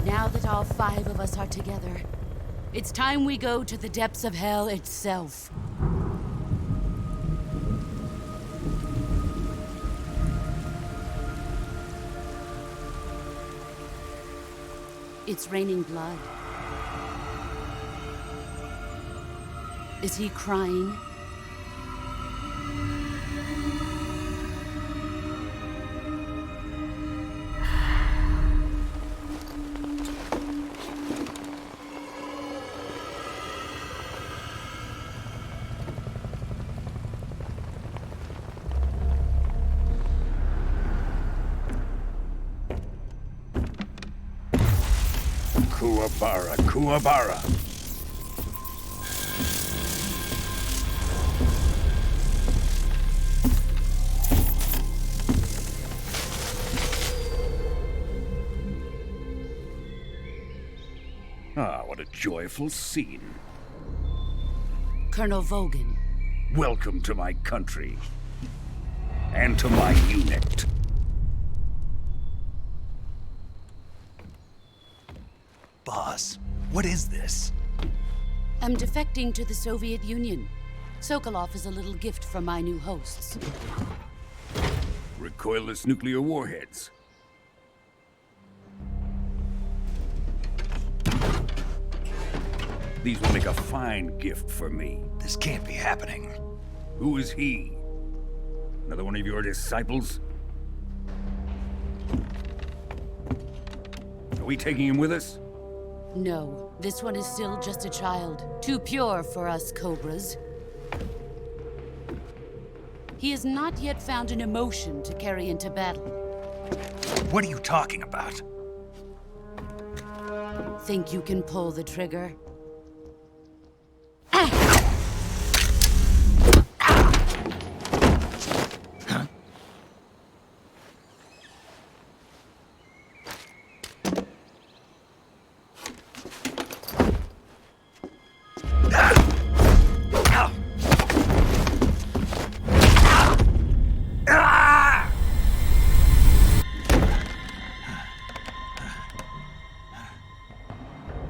G: Now that all 5 of us are together, it's time we go to the depths of hell itself. It's raining blood. Is he crying?
I: Kuwabara, Kuwabara. Ah, what a joyful scene.
G: Colonel Vogan.
I: Welcome to my country. And to my unit.
A: Boss, what is this?
G: I'm defecting to the Soviet Union. Sokolov is a little gift from my new hosts.
I: Recoilless nuclear warheads. These will make a fine gift for me.
A: This can't be happening.
I: Who is he? Another one of your disciples? Are we taking him with us?
G: No, this one is still just a child. Too pure for us Cobras. He has not yet found an emotion to carry into battle.
A: What are you talking about?
G: Think you can pull the trigger?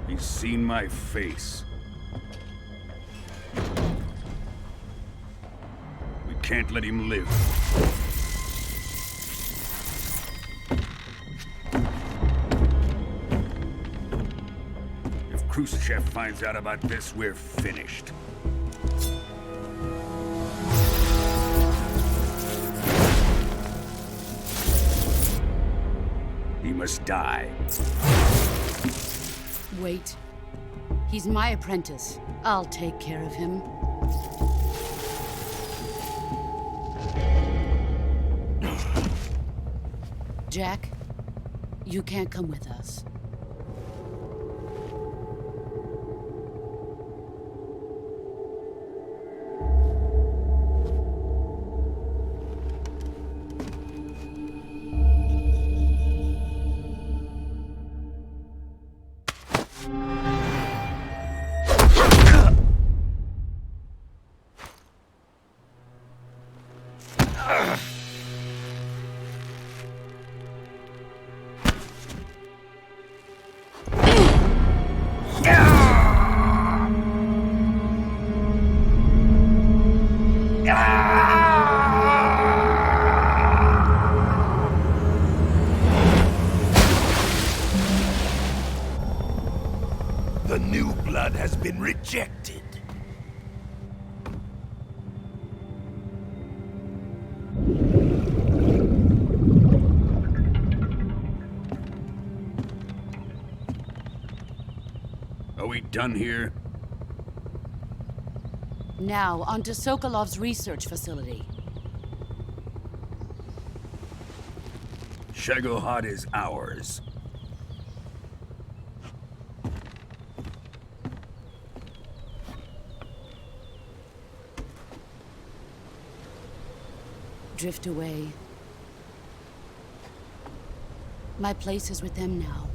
I: He's seen my face. We can't let him live.
M: Khrushchev finds out about this, we're finished. He must die.
G: Wait. He's my apprentice. I'll take care of him. Jack, you can't come with us.
I: The new blood has been rejected.
M: Are we done here?
G: Now, on to Sokolov's research facility.
M: Shagohod is ours.
G: Drift away. My place is with them now.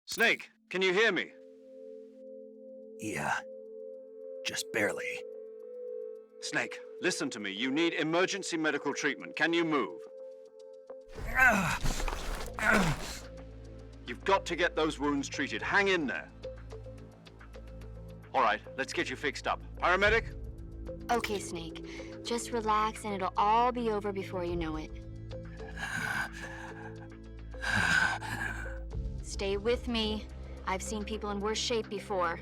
B: Snake, can you hear me?
A: Yeah. Just barely.
B: Snake, listen to me. You need emergency medical treatment. Can you move? You've got to get those wounds treated. Hang in there. All right, let's get you fixed up. Paramedic?
F: Okay, Snake. Just relax and it'll all be over before you know it. Stay with me. I've seen people in worse shape before.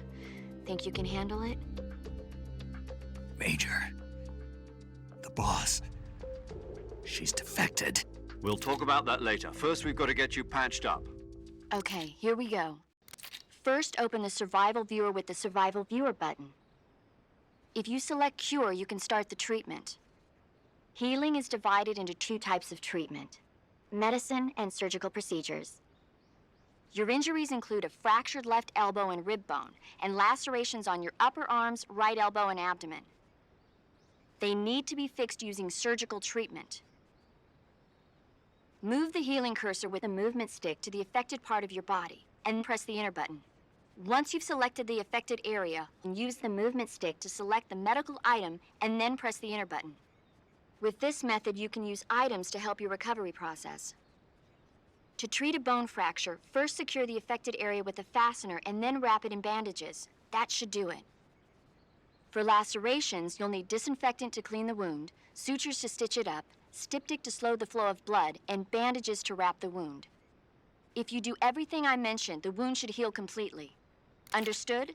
F: Think you can handle it?
A: Major. The boss. She's defected.
B: We'll talk about that later. First, we've got to get you patched up.
F: Okay, here we go. First, open the Survival Viewer with the Survival Viewer button. If you select Cure, you can start the treatment. Healing is divided into two types of treatment: medicine and surgical procedures. Your injuries include a fractured left elbow and rib bone, and lacerations on your upper arms, right elbow, and abdomen. They need to be fixed using surgical treatment. Move the healing cursor with a movement stick to the affected part of your body, and press the enter button. Once you've selected the affected area, use the movement stick to select the medical item, and then press the enter button. With this method, you can use items to help your recovery process. To treat a bone fracture, first secure the affected area with a fastener and then wrap it in bandages. That should do it. For lacerations, you'll need disinfectant to clean the wound, sutures to stitch it up, styptic to slow the flow of blood, and bandages to wrap the wound. If you do everything I mentioned, the wound should heal completely. Understood?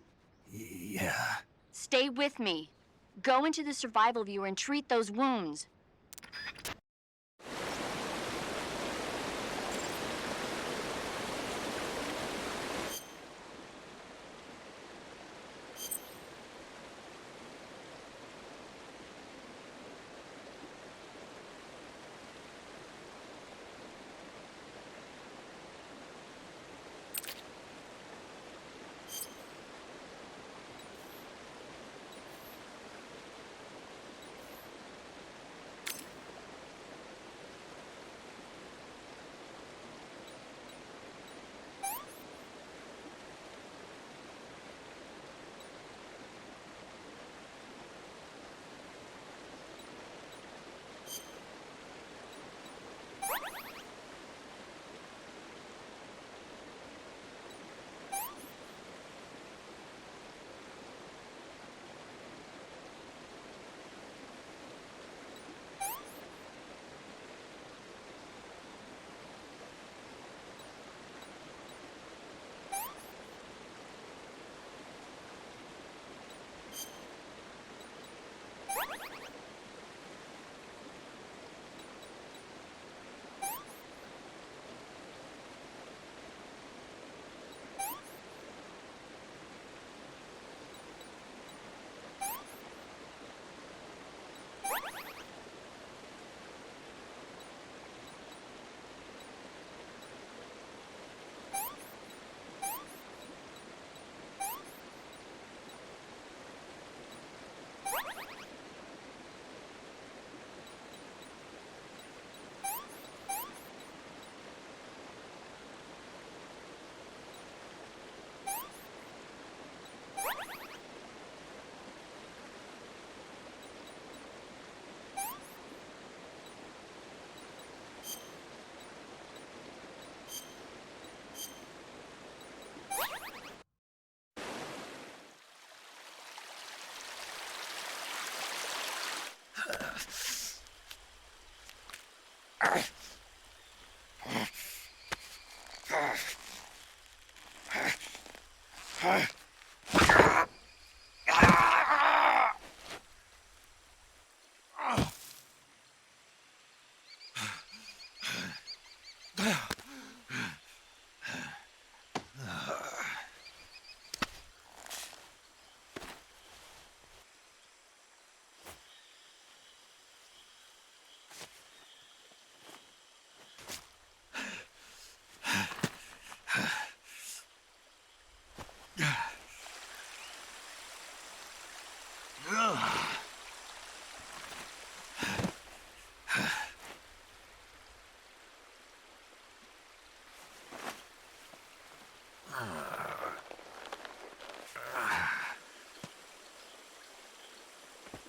A: Yeah.
F: Stay with me. Go into the Survival Viewer and treat those wounds.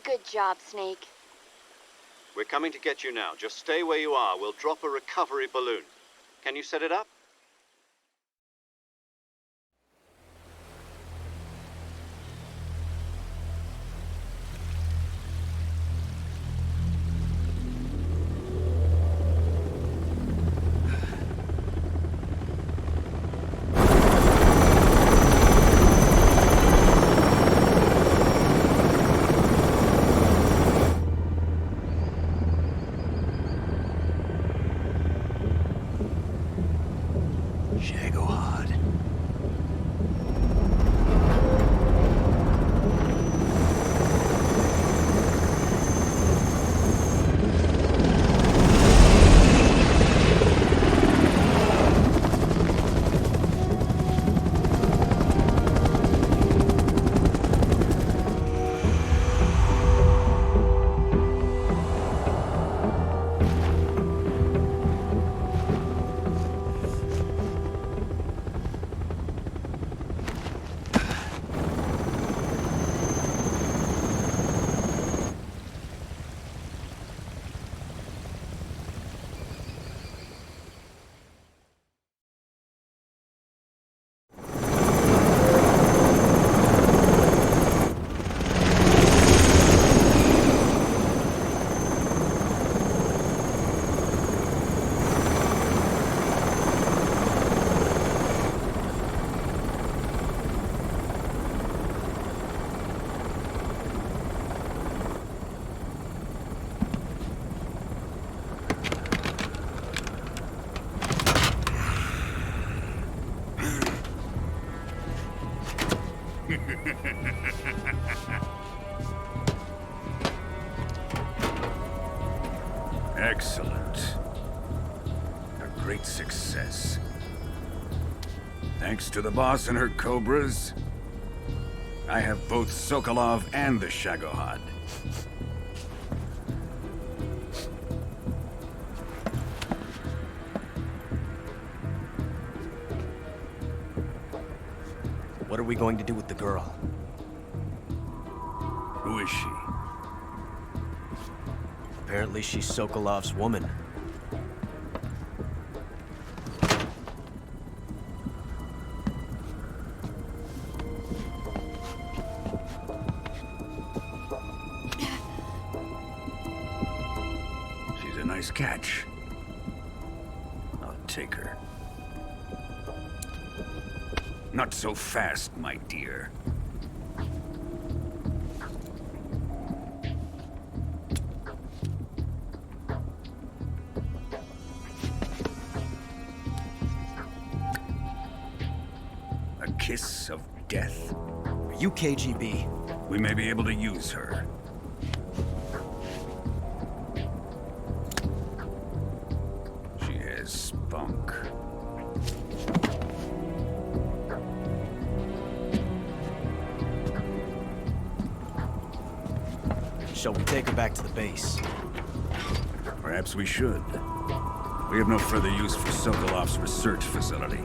F: Good job, Snake.
B: We're coming to get you now. Just stay where you are. We'll drop a recovery balloon. Can you set it up?
M: Excellent. A great success. Thanks to the boss and her cobras, I have both Sokolov and the Shagohod.
J: What are we going to do with the girl?
M: Who is she?
J: Apparently she's Sokolov's woman.
M: She's a nice catch. I'll take her. Not so fast, my dear. A kiss of death?
J: Are you KGB?
M: We may be able to use her. She has spunk.
J: Shall we take her back to the base?
M: Perhaps we should. We have no further use for Sokolov's research facility.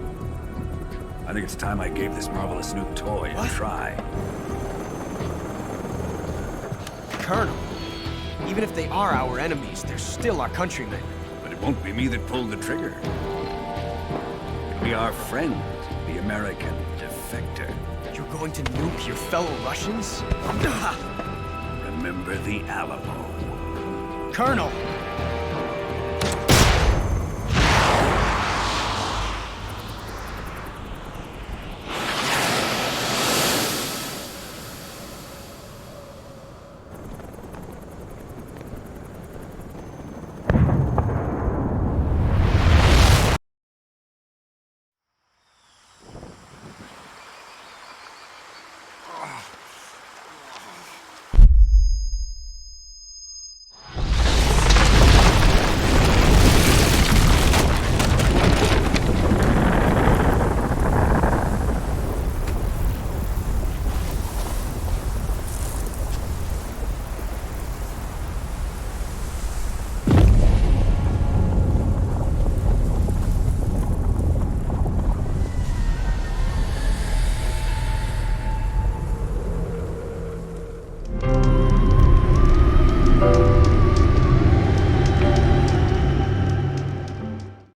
M: I think it's time I gave this marvelous new toy a try.
J: Colonel, even if they are our enemies, they're still our countrymen.
M: But it won't be me that pulled the trigger. It'll be our friend, the American defector.
J: You're going to nuke your fellow Russians?
M: Remember the Alamo.
J: Colonel!